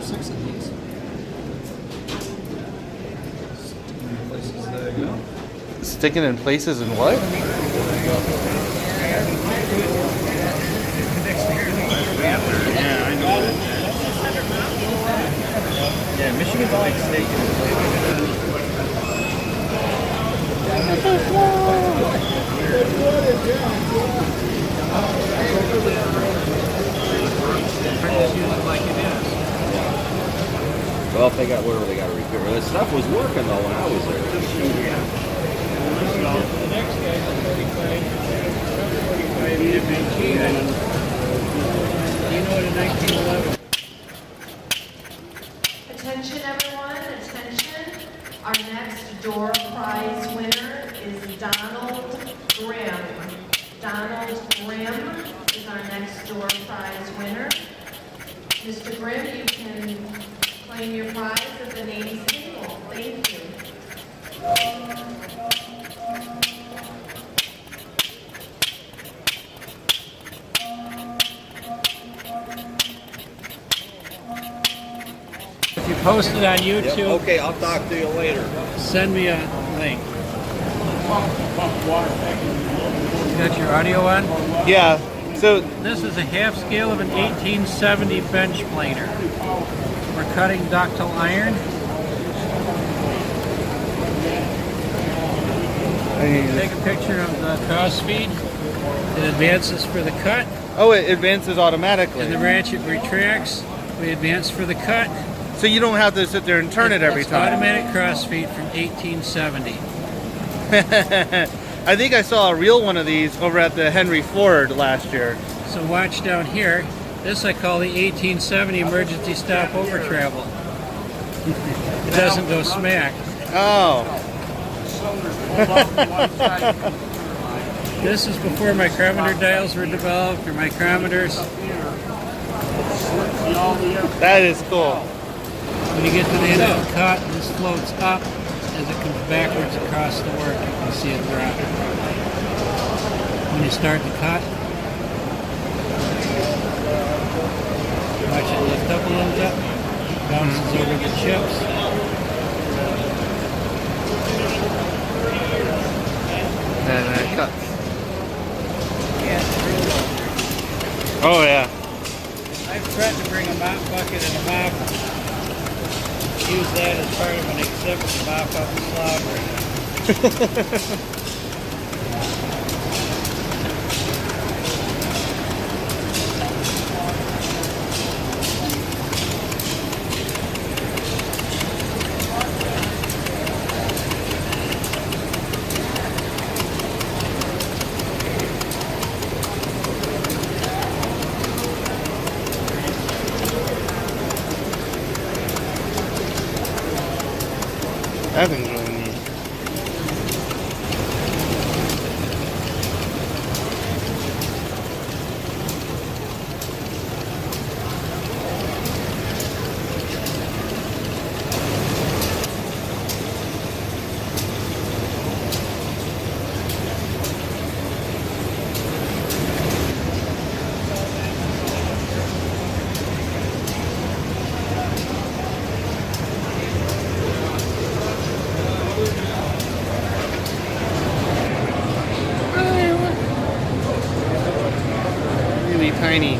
or 6 of these. Places, there you go. Sticking in places and what? Yeah, I know. Yeah, Michigan's a big state. Well, if they got whatever they got to repair. That stuff was working though when I was there. The next guy's a 35 MHE. You know what a 1911? Attention everyone, attention. Our next door prize winner is Donald Grimm. Donald Grimm is our next door prize winner. Mr. Grimm, you can claim your prize at the names table. Thank you. If you post it on YouTube, Yep, okay, I'll talk to you later. send me a link. You got your audio on? Yeah. So This is a half scale of an 1870 bench planer. We're cutting ductile iron. Take a picture of the cross feed. It advances for the cut, oh, it advances automatically. and the ratchet retracts. We advance for the cut. So you don't have to sit there and turn it every It's time. automatic cross feed from 1870. I think I saw a real one of these over at the Henry Ford last year. So watch down here. This I call the 1870 emergency stop over travel. It doesn't go smack. Oh. This is before micrometer dials were developed, or micrometers. That is cool. When you get to the end of the cut, this floats up as it comes backwards across the work. You can see it drop. When you start the cut, watch it lift up a little bit, bounces over the chips. And it cuts. Oh yeah. I've tried to bring a mop bucket and a mop. Use that as part of an exhibit to mop up the slobber. That thing's really neat. Really tiny.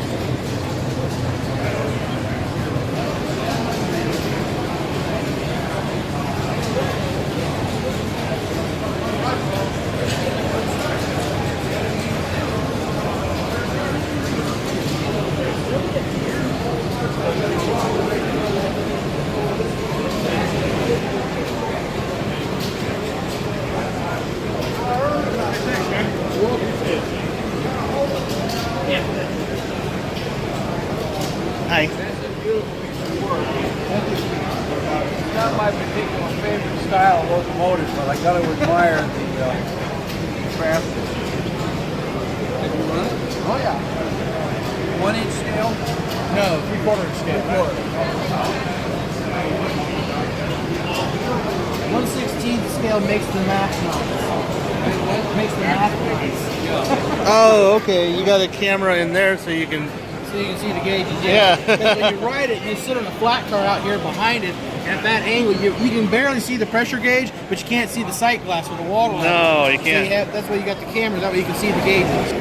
Hi. It's not my particular favorite style of locomotive, but I gotta admire the craft. Oh yeah. 1 inch scale? No, 3/4 inch scale. 1/16 scale makes the math noise. Makes the math noise. Oh, okay. You got a camera in there so you can so you can see the gauges. Yeah. Because when you ride it, you sit on a flat car out here behind it. At that angle, you can barely see the pressure gauge, but you can't see the sight glass with the water line. No, you can't. So that's why you got the camera. That way you can see the gauges.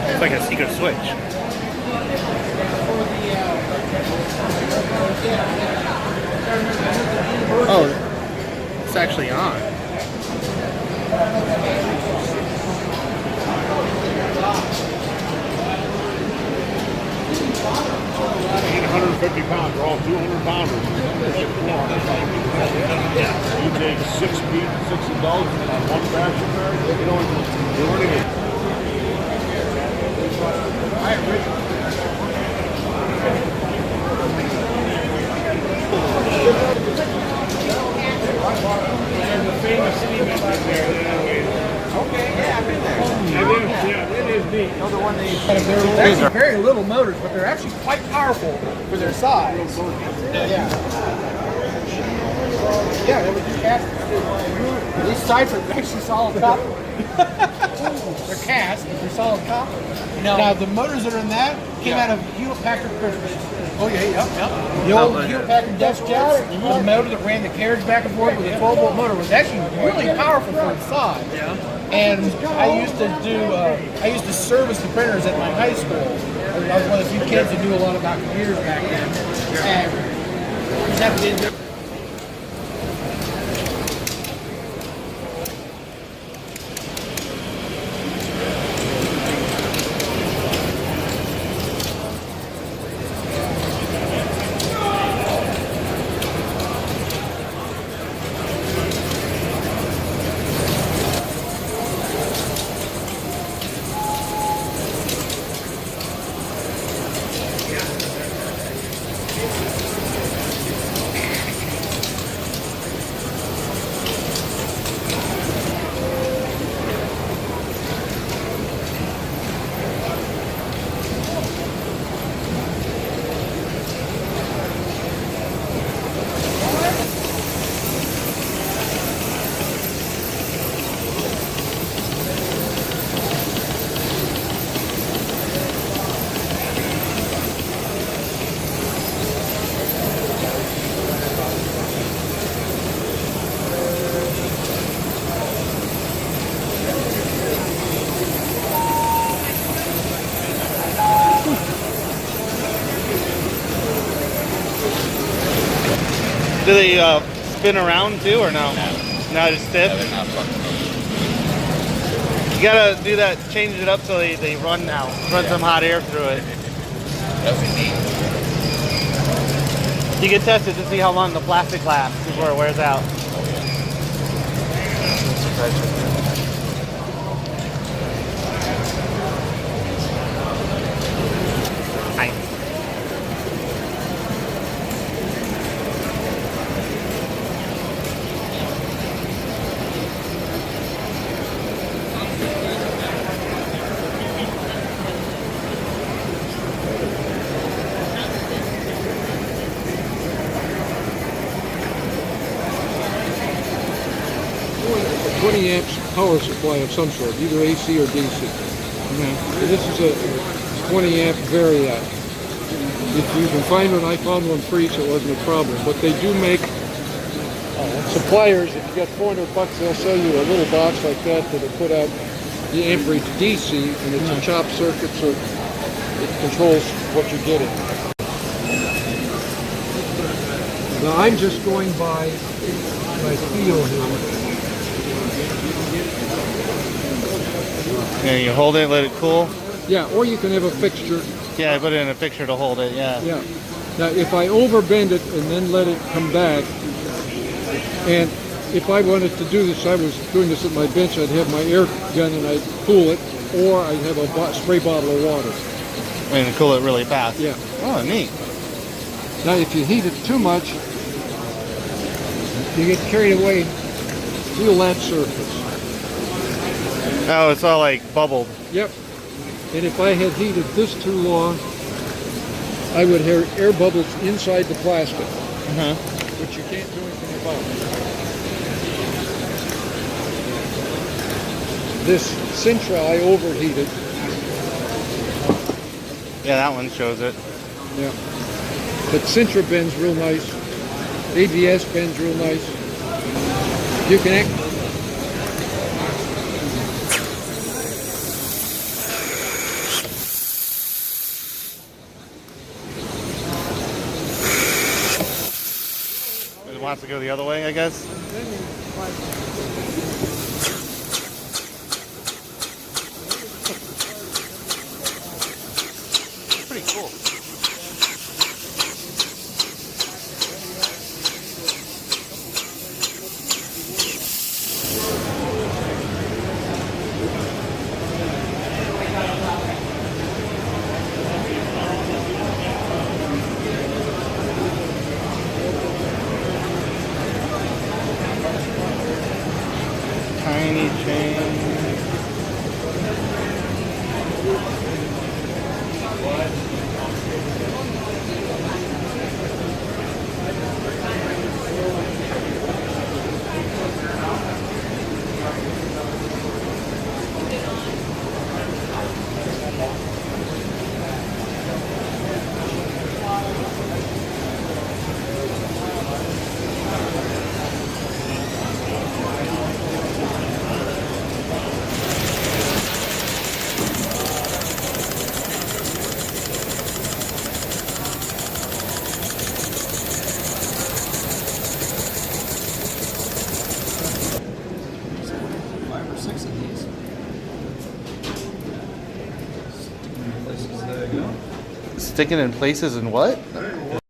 It's like a secret switch. Oh, it's actually on. £150. They're all 200-pounders. You take 6 adults on one traction car, you know, you're running it. And the famous steam engine there. Okay, yeah, I've been there. It is neat. They're actually very little motors, but they're actually quite powerful for their size. Yeah. Yeah, they were just cast. These sides are actually solid copper. They're cast, but they're solid copper. Now the motors that are in that came out of Hewlett Packard Christmas. Oh yeah, yep. The old Hewlett Packard desk jets, the motor that ran the carriage back and forth with a 12-volt motor was actually really powerful for its size. Yeah. And I used to service the printers at my high school. I was one of the few kids that knew a lot about computers back then. And just happened to Do they spin around too, or no? No, just stiff? You gotta do that, change it up so they run now. Run some hot air through it. You can test it to see how long the plastic lasts before it wears out. Power supply of some sort, either AC or DC. So this is a 20 amp Variac. If you can find one, I found one free, so it wasn't a problem. But they do make suppliers. If you got $400, they'll sell you a little box like that that'll put out the amperage DC, and it's a chopped circuit, so it controls what you're getting. Now I'm just going by my feel here. And you hold it, let it cool? Yeah, or you can have a fixture. Yeah, I put it in a fixture to hold it, yeah. Yeah. Now, if I overbend it and then let it come back, and if I wanted to do this, I was doing this at my bench, I'd have my air gun and I'd cool it, or I'd have a spray bottle of water. And cool it really fast? Yeah. Oh, neat. Now, if you heat it too much, you get carried away. feel that surface. Oh, it's all like bubbled. Yep. And if I had heated this too long, I would hear air bubbles inside the plastic, which you can't do anything about. This Sintra I overheated. Yeah, that one shows it. Yeah. But Sintra bends real nice. ABS bends real nice. You can act. It wants to go the other way, I guess. Pretty cool. Tiny chain. Sticking in places and what?